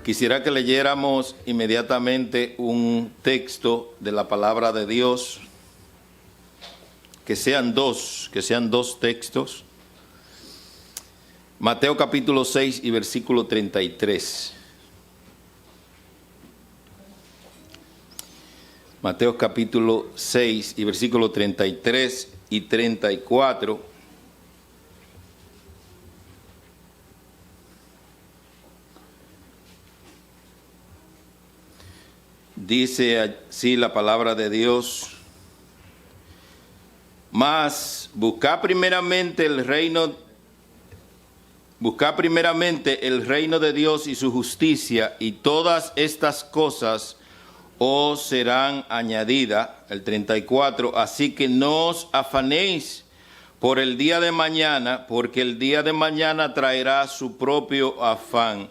Quisiera que leyéramos inmediatamente un texto de la palabra de Dios, que sean dos textos. Mateo capítulo 6 y versículo 33. Mateo capítulo 6 y versículo 33 y 34. Dice así la palabra de Dios: mas buscad primeramente el reino de Dios y su justicia, y todas estas cosas os serán añadidas. El 34, así que no os afanéis por el día de mañana, porque el día de mañana traerá su propio afán.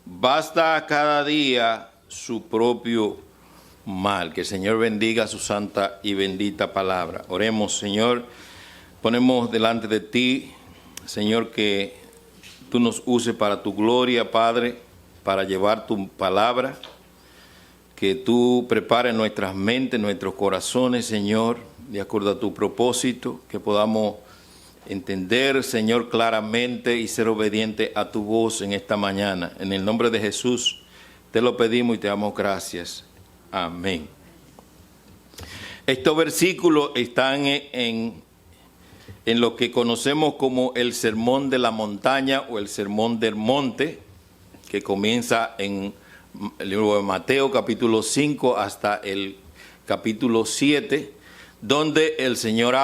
Basta a cada día su propio mal. Que el Señor bendiga su santa y bendita palabra. Oremos. Señor, ponemos delante de ti, Señor, que tú nos uses para tu gloria, Padre, para llevar tu palabra, que tú prepares nuestras mentes, nuestros corazones, Señor, de acuerdo a tu propósito, que podamos entender, Señor, claramente y ser obediente a tu voz en esta mañana. En el nombre de Jesús te lo pedimos y te damos gracias. Amén. Estos versículos están en lo que conocemos como el Sermón de la Montaña o el Sermón del Monte, que comienza en el libro de Mateo capítulo 5 hasta el capítulo 7, donde el Señor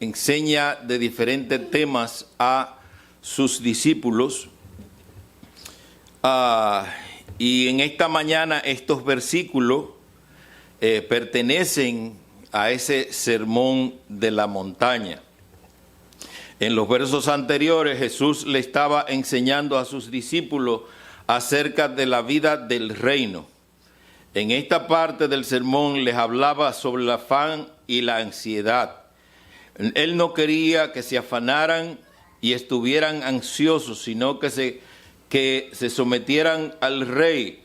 enseña de diferentes temas a sus discípulos. Y en esta mañana estos versículos pertenecen a ese sermón de la montaña. En los versos anteriores Jesús le estaba enseñando a sus discípulos acerca de la vida del reino. En esta parte del sermón les hablaba sobre el afán y la ansiedad. Él no quería que se afanaran y estuvieran ansiosos, sino que se sometieran al rey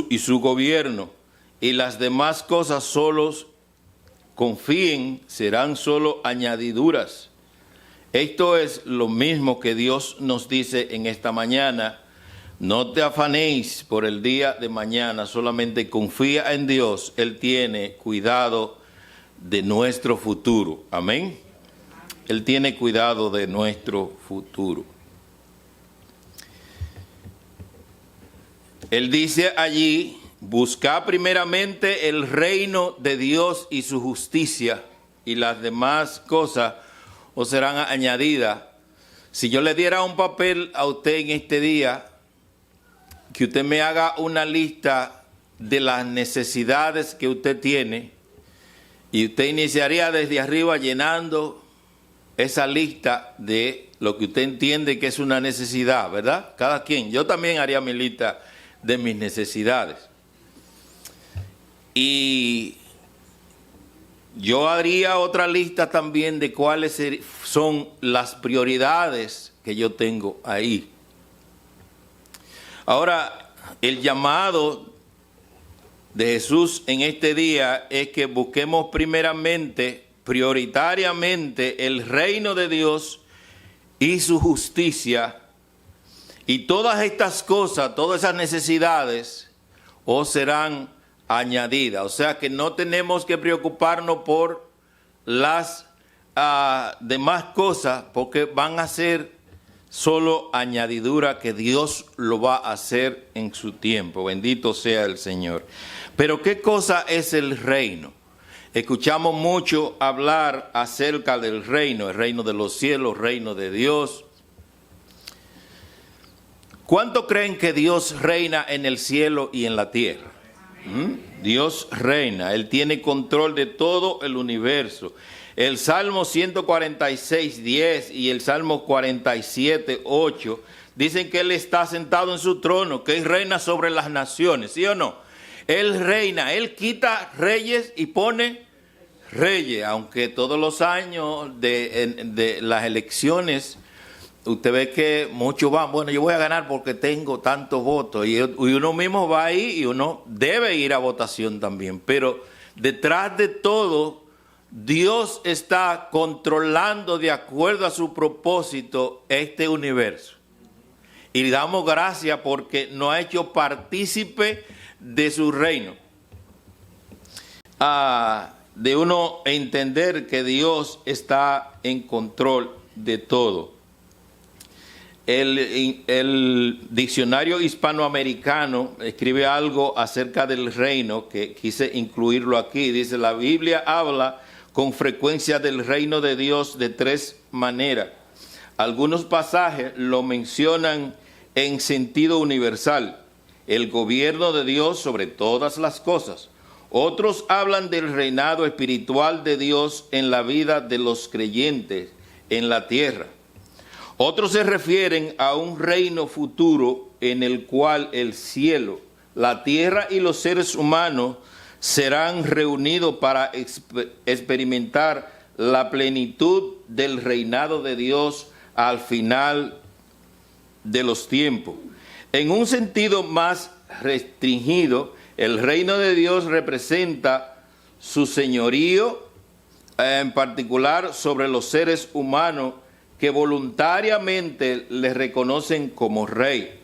y su gobierno, y las demás cosas solos confíen, serán solo añadiduras. Esto es lo mismo que Dios nos dice en esta mañana: no te afanéis por el día de mañana, solamente confía en Dios. Él tiene cuidado de nuestro futuro. Amén. Él tiene cuidado de nuestro futuro. Él dice allí: buscad primeramente el reino de Dios y su justicia, y las demás cosas os serán añadidas. Si yo le diera un papel a usted en este día, que usted me haga una lista de las necesidades que usted tiene, y usted iniciaría desde arriba llenando esa lista de lo que usted entiende que es una necesidad, ¿verdad? Cada quien. Yo también haría mi lista de mis necesidades. Y yo haría otra lista también de cuáles son las prioridades que yo tengo ahí. Ahora, el llamado de Jesús en este día es que busquemos primeramente, prioritariamente, el reino de Dios y su justicia, y todas estas cosas, todas esas necesidades os serán añadidas. O sea que no tenemos que preocuparnos por las demás cosas, porque van a ser solo añadidura, que Dios lo va a hacer en su tiempo. Bendito sea el Señor. Pero ¿qué cosa es el reino? Escuchamos mucho hablar acerca del reino, el reino de los cielos, el reino de Dios. ¿Cuánto creen que Dios reina en el cielo y en la tierra? Dios reina, Él tiene control de todo el universo. El Salmo 146, 10 y el Salmo 47, 8 dicen que Él está sentado en su trono, que Él reina sobre las naciones, ¿sí o no? Él reina, Él quita reyes y pone reyes, aunque todos los años de las elecciones usted ve que muchos van, bueno, yo voy a ganar porque tengo tantos votos, y uno mismo va ahí y uno debe ir a votación también, pero detrás de todo, Dios está controlando de acuerdo a su propósito este universo. Y le damos gracias porque nos ha hecho partícipe de su reino. De uno entender que Dios está en control de todo. El diccionario hispanoamericano escribe algo acerca del reino que quise incluirlo aquí. Dice, la Biblia habla con frecuencia del reino de Dios de tres maneras. Algunos pasajes lo mencionan en sentido universal, el gobierno de Dios sobre todas las cosas. Otros hablan del reinado espiritual de Dios en la vida de los creyentes en la tierra. Otros se refieren a un reino futuro en el cual el cielo, la tierra y los seres humanos serán reunidos para experimentar la plenitud del reinado de Dios al final de los tiempos. En un sentido más restringido, el reino de Dios representa su señorío, en particular sobre los seres humanos que voluntariamente le reconocen como rey.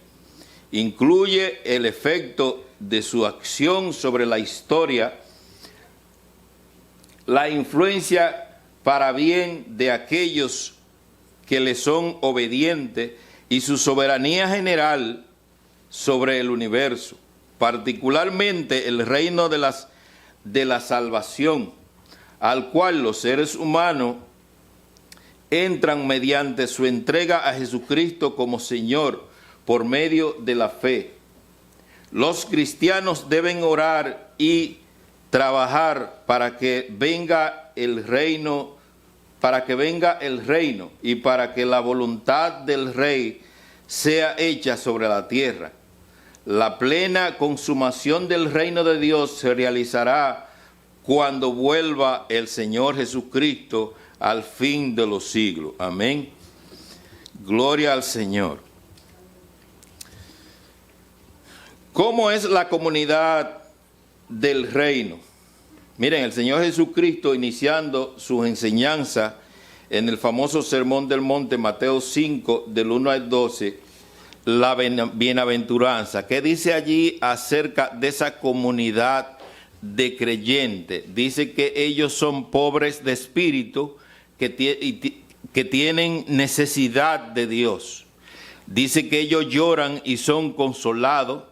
Incluye el efecto de su acción sobre la historia, la influencia para bien de aquellos que le son obedientes y su soberanía general sobre el universo, particularmente el reino de la salvación, al cual los seres humanos entran mediante su entrega a Jesucristo como Señor por medio de la fe. Los cristianos deben orar y trabajar para que venga el reino, y para que la voluntad del Rey sea hecha sobre la tierra. La plena consumación del reino de Dios se realizará cuando vuelva el Señor Jesucristo al fin de los siglos. Amén. Gloria al Señor. ¿Cómo es la comunidad del reino? Miren, el Señor Jesucristo, iniciando su enseñanza en el famoso Sermón del Monte, Mateo 5, del 1 al 12, la bienaventuranza. ¿Qué dice allí acerca de esa comunidad de creyentes? Dice que ellos son pobres de espíritu, que tienen necesidad de Dios. Dice que ellos lloran y son consolados.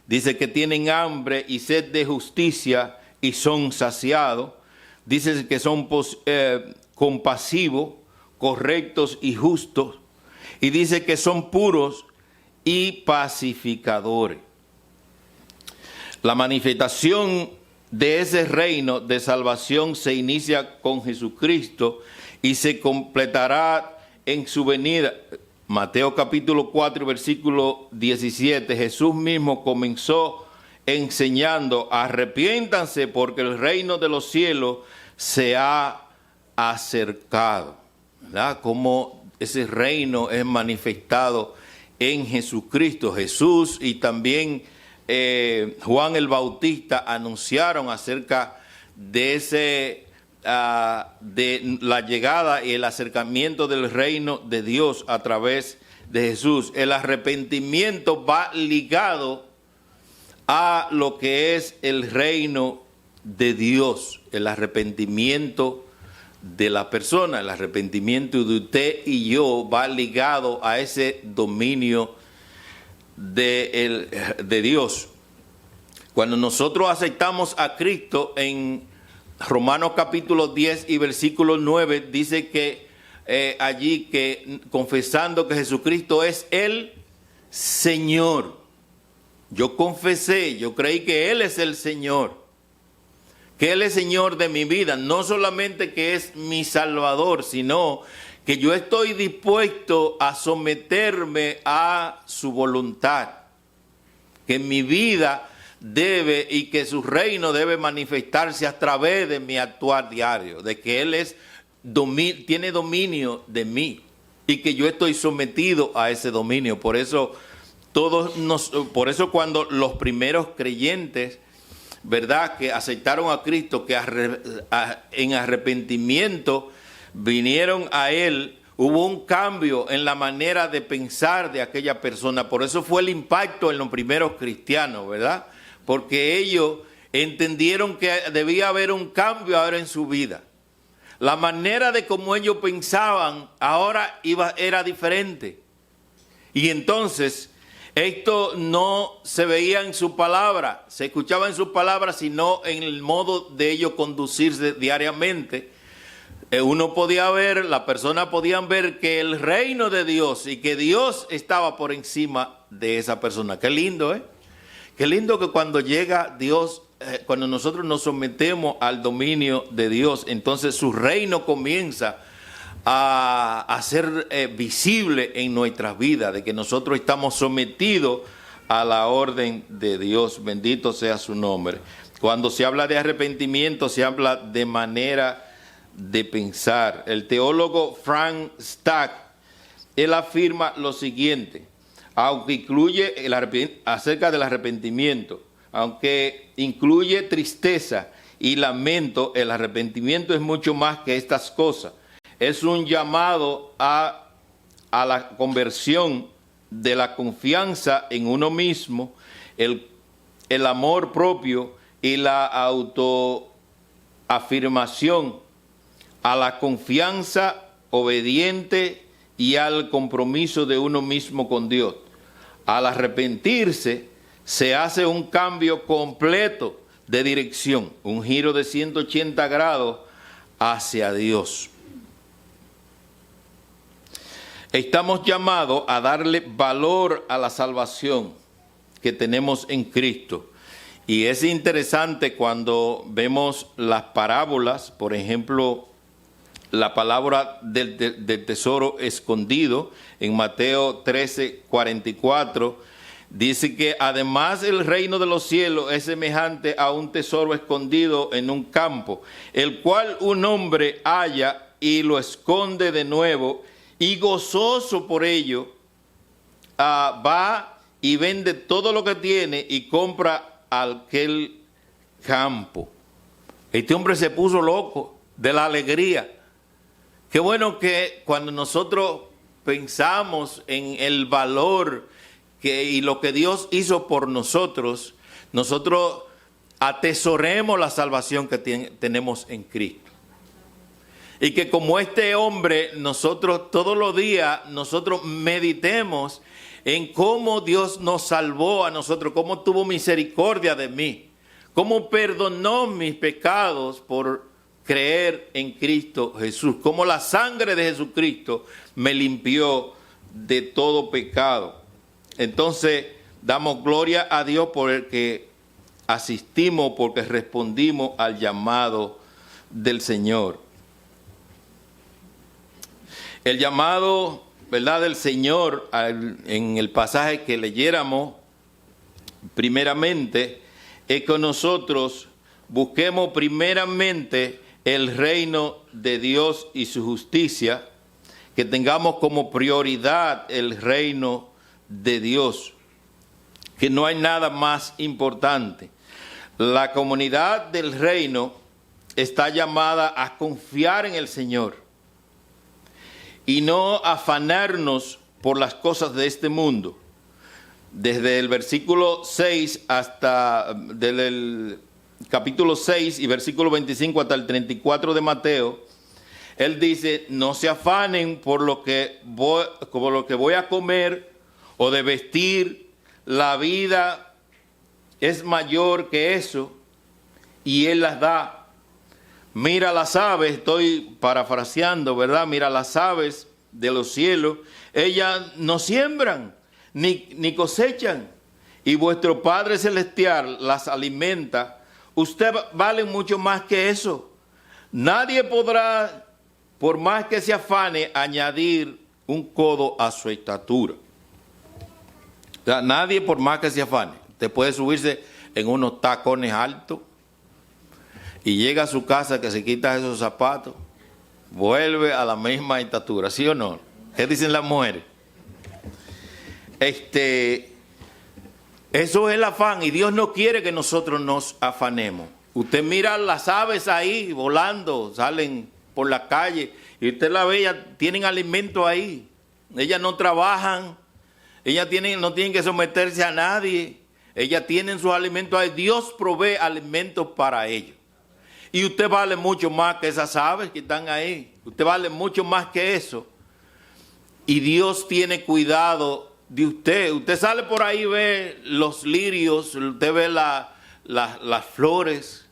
Dice que tienen hambre y sed de justicia y son saciados. Dice que son compasivos, correctos y justos. Y dice que son puros y pacificadores. La manifestación de ese reino de salvación se inicia con Jesucristo y se completará en su venida. Mateo capítulo 4, versículo 17, Jesús mismo comenzó enseñando, arrepiéntanse porque el reino de los cielos se ha acercado. ¿Verdad? Como ese reino es manifestado en Jesucristo. Jesús y también Juan el Bautista anunciaron acerca de de la llegada y el acercamiento del reino de Dios a través de Jesús. El arrepentimiento va ligado a lo que es el reino de Dios, el arrepentimiento de la persona, el arrepentimiento de usted y yo va ligado a ese dominio de Dios. Cuando nosotros aceptamos a Cristo en Romanos capítulo 10 y versículo 9, dice que allí que confesando que Jesucristo es el Señor. Yo confesé, yo creí que Él es el Señor, que Él es Señor de mi vida, no solamente que es mi Salvador, sino que yo estoy dispuesto a someterme a su voluntad, que mi vida debe y que su reino debe manifestarse a través de mi actuar diario, de que Él tiene dominio de mí y que yo estoy sometido a ese dominio. Por eso cuando los primeros creyentes, ¿verdad?, que aceptaron a Cristo, que en arrepentimiento vinieron a Él, hubo un cambio en la manera de pensar de aquella persona. Por eso fue el impacto en los primeros cristianos, ¿verdad? Porque ellos entendieron que debía haber un cambio ahora en su vida. La manera de cómo ellos pensaban ahora era diferente. Y entonces esto no se veía en su palabra, se escuchaba en su palabra, sino en el modo de ellos conducirse diariamente. Uno podía ver, la persona podían ver que el reino de Dios y que Dios estaba por encima de esa persona. Qué lindo, ¿eh? Qué lindo que cuando llega Dios, cuando nosotros nos sometemos al dominio de Dios, entonces su reino comienza a ser visible en nuestras vidas, de que nosotros estamos sometidos a la orden de Dios. Bendito sea su nombre. Cuando se habla de arrepentimiento, se habla de manera de pensar. El teólogo Frank Stack, él afirma lo siguiente, aunque incluye acerca del arrepentimiento, aunque incluye tristeza y lamento, el arrepentimiento es mucho más que estas cosas. Es un llamado a la conversión de la confianza en uno mismo, el amor propio y la autoafirmación, a la confianza obediente y al compromiso de uno mismo con Dios. Al arrepentirse, se hace un cambio completo de dirección, un giro de 180 grados hacia Dios. Estamos llamados a darle valor a la salvación que tenemos en Cristo. Y es interesante cuando vemos las parábolas, por ejemplo, la palabra del tesoro escondido en Mateo 13:44, dice que además el reino de los cielos es semejante a un tesoro escondido en un campo, el cual un hombre halla y lo esconde de nuevo, y gozoso por ello, va y vende todo lo que tiene y compra aquel campo. Este hombre se puso loco de la alegría. Qué bueno que cuando nosotros pensamos en el valor y lo que Dios hizo por nosotros, nosotros atesoremos la salvación que tenemos en Cristo. Y que como este hombre, nosotros todos los días, nosotros meditemos en cómo Dios nos salvó a nosotros, cómo tuvo misericordia de mí, cómo perdonó mis pecados por creer en Cristo Jesús, cómo la sangre de Jesucristo me limpió de todo pecado. Entonces, damos gloria a Dios por el que asistimos, porque respondimos al llamado del Señor. El llamado, ¿verdad?, del Señor en el pasaje que leyéramos primeramente es que nosotros busquemos primeramente el reino de Dios y su justicia, que tengamos como prioridad el reino de Dios, que no hay nada más importante. La comunidad del reino está llamada a confiar en el Señor y no afanarnos por las cosas de este mundo. Desde el versículo 6 hasta, desde el capítulo 6 y versículo 25 hasta el 34 de Mateo, él dice, no se afanen por lo que voy a comer o de vestir, la vida es mayor que eso, y Él las da. Mira las aves, estoy parafraseando, ¿verdad? Mira las aves de los cielos, ellas no siembran ni cosechan, y vuestro Padre Celestial las alimenta. Usted vale mucho más que eso. Nadie podrá, por más que se afane, añadir un codo a su estatura. O sea, nadie, por más que se afane, usted puede subirse en unos tacones altos y llega a su casa que se quita esos zapatos, vuelve a la misma estatura, ¿sí o no? ¿Qué dicen las mujeres? Eso es el afán, y Dios no quiere que nosotros nos afanemos. Usted mira las aves ahí volando, salen por la calle, y usted la ve, ellas tienen alimento ahí. Ellas no trabajan, ellas no tienen que someterse a nadie, ellas tienen sus alimentos ahí. Dios provee alimentos para ellos. Y usted vale mucho más que esas aves que están ahí. Usted vale mucho más que eso. Y Dios tiene cuidado de usted. Usted sale por ahí, ve los lirios, usted ve las flores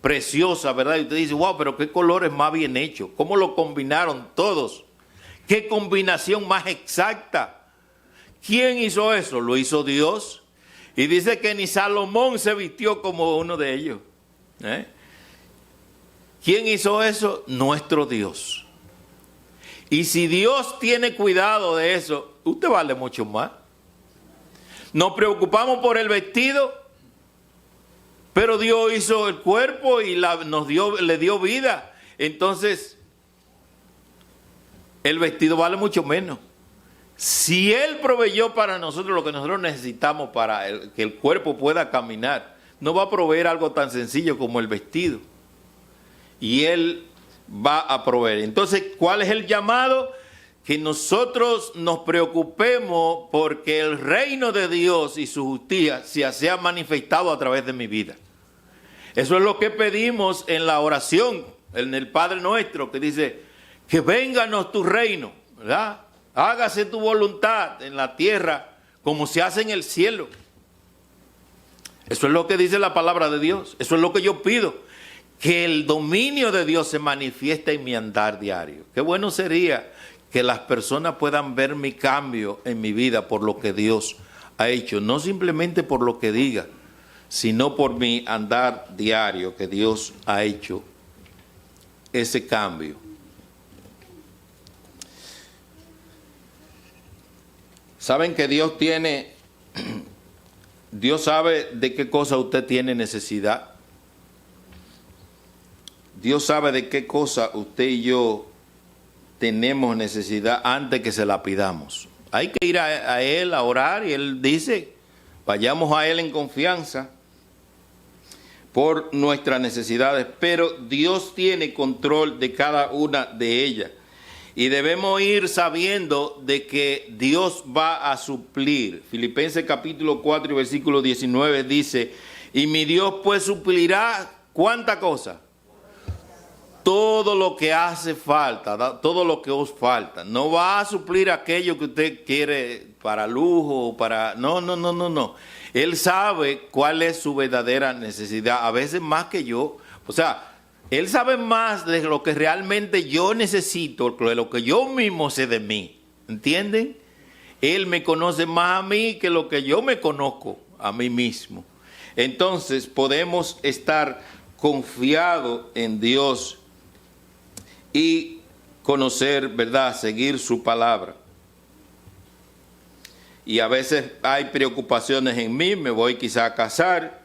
preciosas, ¿verdad? Y usted dice, wow, pero qué colores más bien hechos. ¿Cómo lo combinaron todos? ¿Qué combinación más exacta? ¿Quién hizo eso? Lo hizo Dios. Y dice que ni Salomón se vistió como uno de ellos. ¿Quién hizo eso? Nuestro Dios. Y si Dios tiene cuidado de eso, usted vale mucho más. Nos preocupamos por el vestido, pero Dios hizo el cuerpo y le dio vida. Entonces, el vestido vale mucho menos. Si Él proveyó para nosotros lo que nosotros necesitamos para que el cuerpo pueda caminar, no va a proveer algo tan sencillo como el vestido. Y Él va a proveer. Entonces, ¿cuál es el llamado? Que nosotros nos preocupemos porque el reino de Dios y su justicia sea manifestado a través de mi vida. Eso es lo que pedimos en la oración, en el Padre Nuestro, que dice, que vénganos tu reino, ¿verdad? Hágase tu voluntad en la tierra como se hace en el cielo. Eso es lo que dice la palabra de Dios. Eso es lo que yo pido. Que el dominio de Dios se manifieste en mi andar diario. Qué bueno sería que las personas puedan ver mi cambio en mi vida por lo que Dios ha hecho. No simplemente por lo que diga, sino por mi andar diario, que Dios ha hecho ese cambio. Saben que Dios sabe de qué cosa usted tiene necesidad. Dios sabe de qué cosa usted y yo tenemos necesidad antes que se la pidamos. Hay que ir a Él a orar y Él dice, vayamos a Él en confianza por nuestras necesidades, pero Dios tiene control de cada una de ellas. Y debemos ir sabiendo de que Dios va a suplir. Filipenses capítulo 4 y versículo 19 dice, y mi Dios pues suplirá, ¿cuánta cosa? Todo lo que hace falta, todo lo que os falta. No va a suplir aquello que usted quiere para lujo, para... No. Él sabe cuál es su verdadera necesidad, a veces más que yo. O sea, Él sabe más de lo que realmente yo necesito, de lo que yo mismo sé de mí. ¿Entienden? Él me conoce más a mí que lo que yo me conozco a mí mismo. Entonces podemos estar confiados en Dios y conocer, ¿verdad? Seguir su palabra. Y a veces hay preocupaciones en mí, me voy quizá a casar,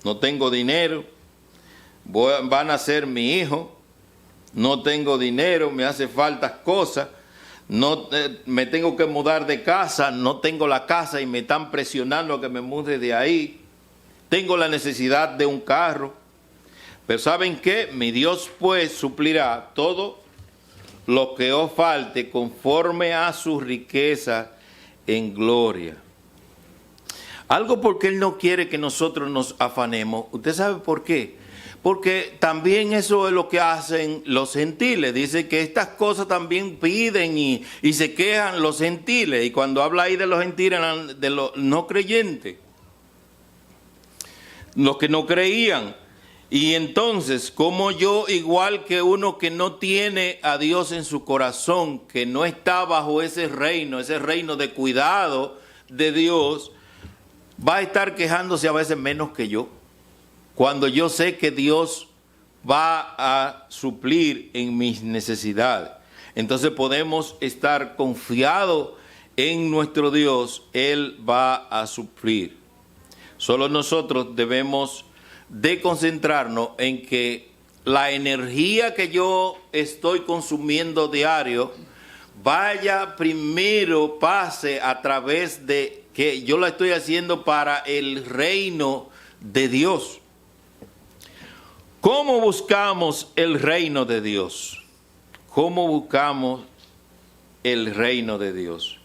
no tengo dinero, va a nacer mi hijo, no tengo dinero, me hace falta cosas, me tengo que mudar de casa, no tengo la casa y me están presionando a que me mude de ahí, tengo la necesidad de un carro. Pero ¿saben qué? Mi Dios pues suplirá todo lo que os falte conforme a su riqueza en gloria. Algo porque Él no quiere que nosotros nos afanemos. ¿Usted sabe por qué? Porque también eso es lo que hacen los gentiles. Dice que estas cosas también piden y se quejan los gentiles. Y cuando habla ahí de los gentiles, de los no creyentes, los que no creían. Y entonces, como yo, igual que uno que no tiene a Dios en su corazón, que no está bajo ese reino de cuidado de Dios, va a estar quejándose a veces menos que yo, cuando yo sé que Dios va a suplir en mis necesidades. Entonces podemos estar confiados en nuestro Dios, Él va a suplir. Solo nosotros debemos de concentrarnos en que la energía que yo estoy consumiendo diario vaya primero, pase a través de que yo la estoy haciendo para el reino de Dios. ¿Cómo buscamos el reino de Dios? ¿Cómo buscamos el reino de Dios?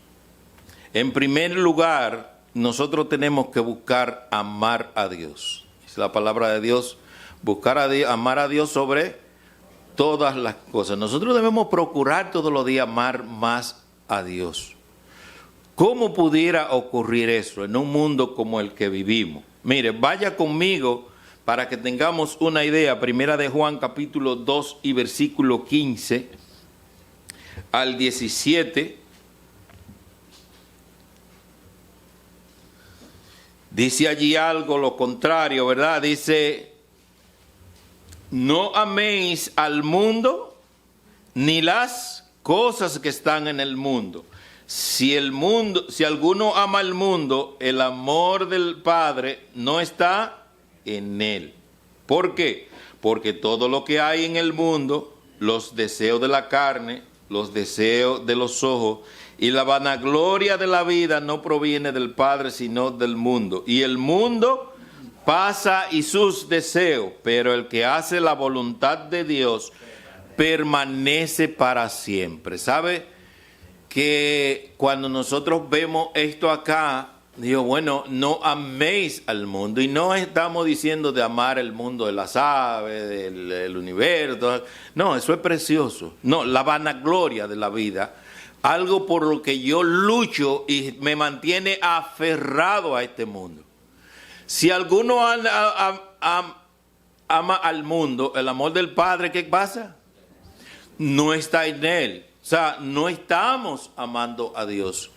En primer lugar, nosotros tenemos que buscar amar a Dios. Es la palabra de Dios, buscar a Dios, amar a Dios sobre todas las cosas. Nosotros debemos procurar todos los días amar más a Dios. ¿Cómo pudiera ocurrir eso en un mundo como el que vivimos? Mire, vaya conmigo para que tengamos una idea. Primera de Juan capítulo 2 y versículo 15 al 17. Dice allí algo lo contrario, ¿verdad? Dice, no améis al mundo ni las cosas que están en el mundo. Si alguno ama al mundo, el amor del Padre no está en él. ¿Por qué? Porque todo lo que hay en el mundo, los deseos de la carne, los deseos de los ojos y la vanagloria de la vida no proviene del Padre, sino del mundo. Y el mundo pasa y sus deseos, pero el que hace la voluntad de Dios permanece para siempre. ¿Sabe? Que cuando nosotros vemos esto acá, digo, bueno, no améis al mundo. Y no estamos diciendo de amar el mundo de las aves, del universo. No, eso es precioso. No, la vanagloria de la vida. Algo por lo que yo lucho y me mantiene aferrado a este mundo. Si alguno ama al mundo, el amor del Padre, ¿qué pasa? No está en él. O sea, no estamos amando a Dios.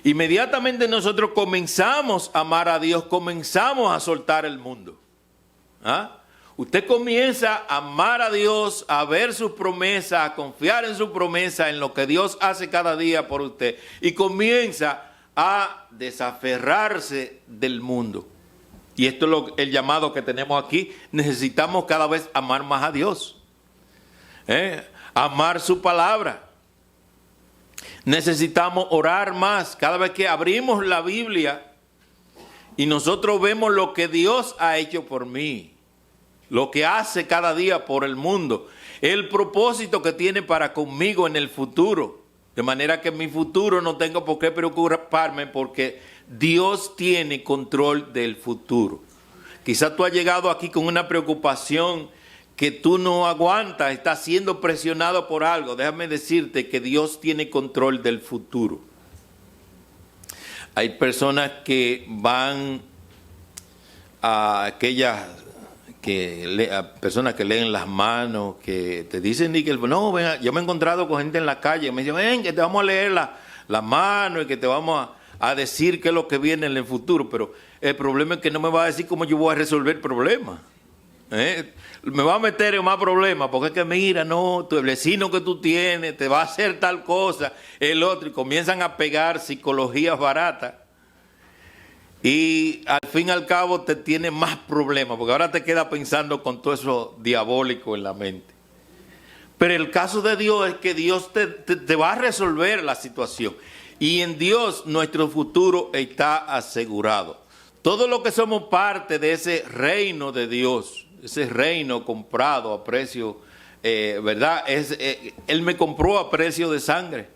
Inmediatamente nosotros comenzamos a amar a Dios, comenzamos a soltar el mundo. ¿Ah? Usted comienza a amar a Dios, a ver sus promesas, a confiar en su promesa, en lo que Dios hace cada día por usted. Y comienza a desaferrarse del mundo. Y esto es el llamado que tenemos aquí. Necesitamos cada vez amar más a Dios. Amar su palabra. Necesitamos orar más. Cada vez que abrimos la Biblia y nosotros vemos lo que Dios ha hecho por mí, lo que hace cada día por el mundo, el propósito que tiene para conmigo en el futuro, de manera que en mi futuro no tengo por qué preocuparme porque Dios tiene control del futuro. Quizás tú has llegado aquí con una preocupación que tú no aguantas, estás siendo presionado por algo. Déjame decirte que Dios tiene control del futuro. Hay personas que van a aquellas personas que leen las manos, que te dicen que no, venga, yo me he encontrado con gente en la calle, me dicen, ven, que te vamos a leer la mano y que te vamos a decir qué es lo que viene en el futuro, pero el problema es que no me va a decir cómo yo voy a resolver el problema. Me va a meter en más problemas, porque es que mira, no, tu vecino que tú tienes te va a hacer tal cosa, el otro, y comienzan a pegar psicologías baratas. Y al fin y al cabo te tiene más problemas, porque ahora te quedas pensando con todo eso diabólico en la mente. Pero el caso de Dios es que Dios te va a resolver la situación. Y en Dios nuestro futuro está asegurado. Todo lo que somos parte de ese reino de Dios, ese reino comprado a precio, ¿verdad? Él me compró a precio de sangre.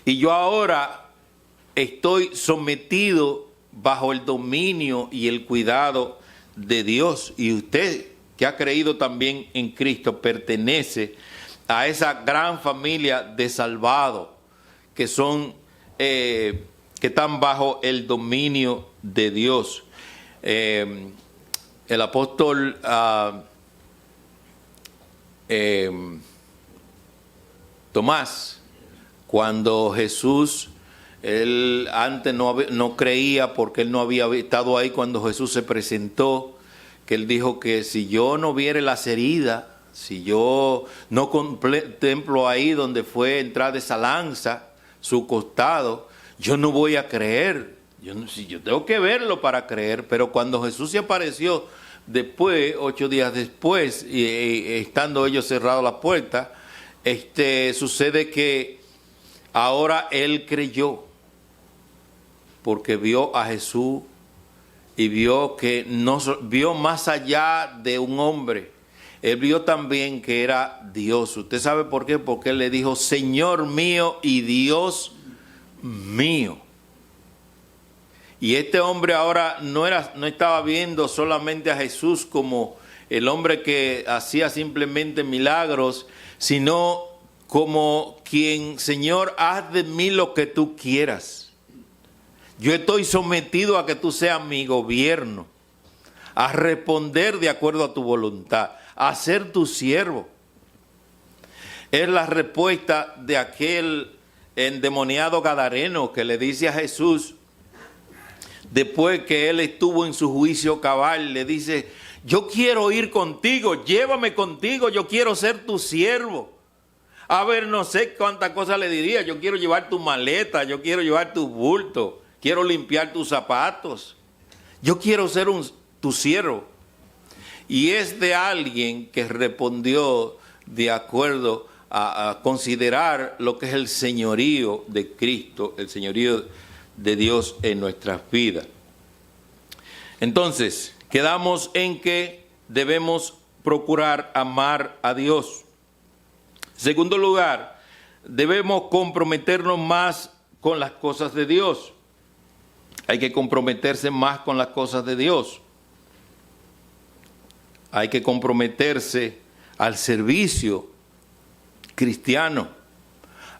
Y yo ahora estoy sometido bajo el dominio y el cuidado de Dios. Y usted, que ha creído también en Cristo, pertenece a esa gran familia de salvados que son, que están bajo el dominio de Dios. El apóstol Tomás, cuando Jesús, él antes no creía porque él no había estado ahí cuando Jesús se presentó, que él dijo que si yo no viere las heridas, si yo no contemplo ahí donde fue entrada esa lanza, su costado, yo no voy a creer. Yo tengo que verlo para creer. Pero cuando Jesús se apareció después, 8 días después, y estando ellos cerrados la puerta, sucede que ahora él creyó, porque vio a Jesús y vio que vio más allá de un hombre. Él vio también que era Dios. ¿Usted sabe por qué? Porque él le dijo, Señor mío y Dios mío. Y este hombre ahora no estaba viendo solamente a Jesús como el hombre que hacía simplemente milagros, sino como quien, Señor, haz de mí lo que tú quieras. Yo estoy sometido a que tú seas mi gobierno, a responder de acuerdo a tu voluntad, a ser tu siervo. Es la respuesta de aquel endemoniado gadareno que le dice a Jesús, después que él estuvo en su juicio cabal, le dice, yo quiero ir contigo, llévame contigo, yo quiero ser tu siervo. A ver, no sé cuántas cosas le diría, yo quiero llevar tu maleta, yo quiero llevar tu bulto, quiero limpiar tus zapatos, yo quiero ser tu siervo. Y es de alguien que respondió de acuerdo a considerar lo que es el señorío de Cristo, el señorío de Dios en nuestras vidas. Entonces, quedamos en que debemos procurar amar a Dios. En segundo lugar, debemos comprometernos más con las cosas de Dios. Hay que comprometerse más con las cosas de Dios. Hay que comprometerse al servicio cristiano,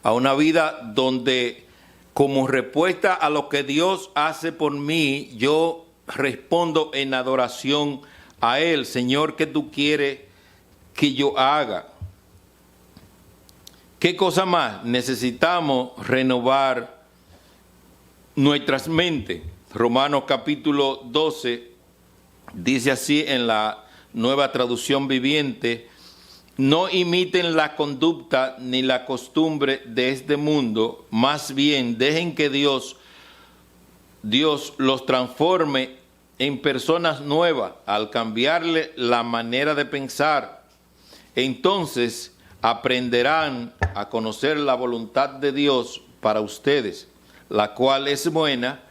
a una vida donde, como respuesta a lo que Dios hace por mí, yo respondo en adoración a Él. Señor, ¿qué tú quieres que yo haga? ¿Qué cosa más? Necesitamos renovar nuestras mentes. Romanos capítulo 12 dice así en la Nueva Traducción Viviente: no imiten la conducta ni la costumbre de este mundo, más bien dejen que Dios los transforme en personas nuevas al cambiarle la manera de pensar. Entonces aprenderán a conocer la voluntad de Dios para ustedes, la cual es buena,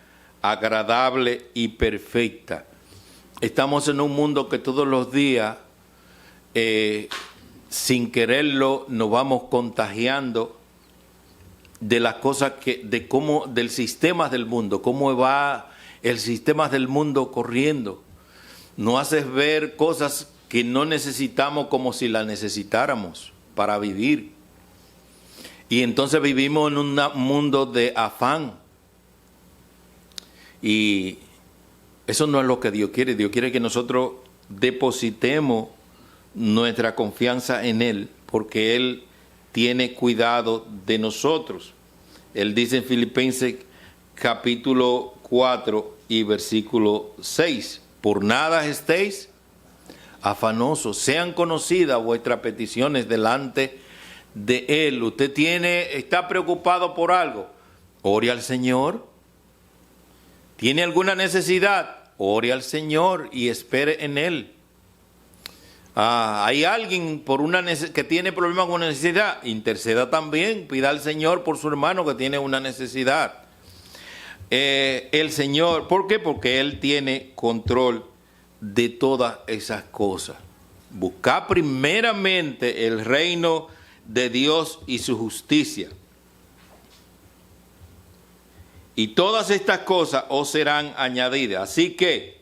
agradable y perfecta. Estamos en un mundo que todos los días, sin quererlo, nos vamos contagiando de las cosas del sistema del mundo, cómo va el sistema del mundo corriendo. Nos haces ver cosas que no necesitamos como si las necesitáramos para vivir. Y entonces vivimos en un mundo de afán. Y eso no es lo que Dios quiere. Dios quiere que nosotros depositemos nuestra confianza en Él, porque Él tiene cuidado de nosotros. Él dice en Filipenses capítulo 4 y versículo 6, por nada estéis afanosos, sean conocidas vuestras peticiones delante de Él. Usted está preocupado por algo, ore al Señor. ¿Tiene alguna necesidad? Ore al Señor y espere en Él. Hay alguien que tiene problemas con una necesidad, interceda también, pida al Señor por su hermano que tiene una necesidad. El Señor, ¿por qué? Porque Él tiene control de todas esas cosas. Buscar primeramente el reino de Dios y su justicia. Y todas estas cosas os serán añadidas. Así que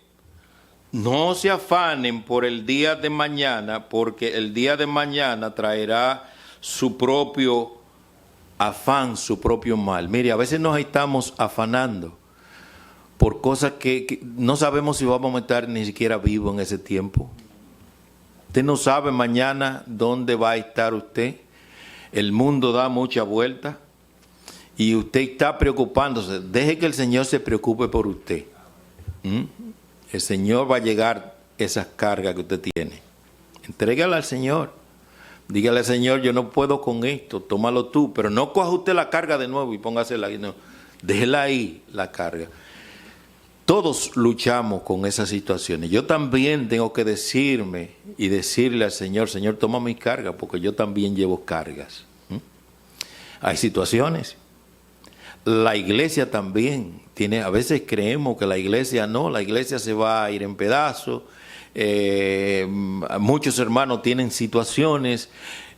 no se afanen por el día de mañana, porque el día de mañana traerá su propio afán, su propio mal. Mire, a veces nos estamos afanando por cosas que no sabemos si vamos a estar ni siquiera vivos en ese tiempo. Usted no sabe mañana dónde va a estar usted. El mundo da mucha vuelta y usted está preocupándose. Deje que el Señor se preocupe por usted. El Señor va a llegar esas cargas que usted tiene. Entrégala al Señor. Dígale al Señor, yo no puedo con esto, tómalo tú. Pero no coja usted la carga de nuevo y póngasela ahí. No, déjela ahí la carga. Todos luchamos con esas situaciones. Yo también tengo que decirle al Señor, Señor, toma mi carga, porque yo también llevo cargas. Hay situaciones la iglesia también tiene, a veces creemos que la iglesia no, la iglesia se va a ir en pedazos. Muchos hermanos tienen situaciones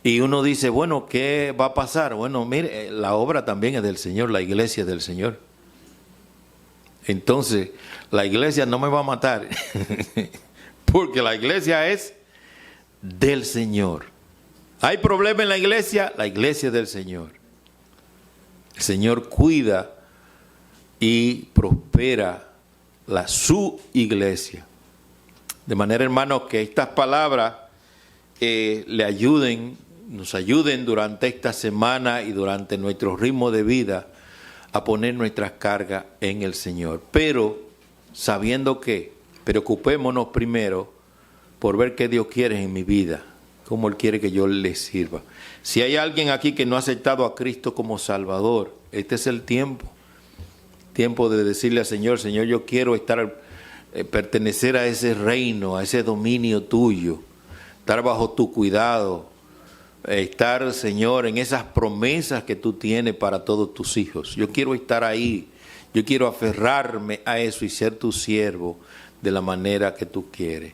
y uno dice, bueno, ¿qué va a pasar? Bueno, mire, la obra también es del Señor, la iglesia es del Señor. Entonces, la iglesia no me va a matar, porque la iglesia es del Señor. ¿Hay problema en la iglesia? La iglesia es del Señor. El Señor cuida y prospera su iglesia. De manera, hermanos, que estas palabras nos ayuden durante esta semana y durante nuestro ritmo de vida a poner nuestras cargas en el Señor. Pero sabiendo que preocupémonos primero por ver qué Dios quiere en mi vida, cómo Él quiere que yo le sirva. Si hay alguien aquí que no ha aceptado a Cristo como Salvador, este es el tiempo de decirle al Señor, Señor, yo quiero pertenecer a ese reino, a ese dominio tuyo, estar bajo tu cuidado, estar, Señor, en esas promesas que tú tienes para todos tus hijos. Yo quiero estar ahí, yo quiero aferrarme a eso y ser tu siervo de la manera que tú quieres.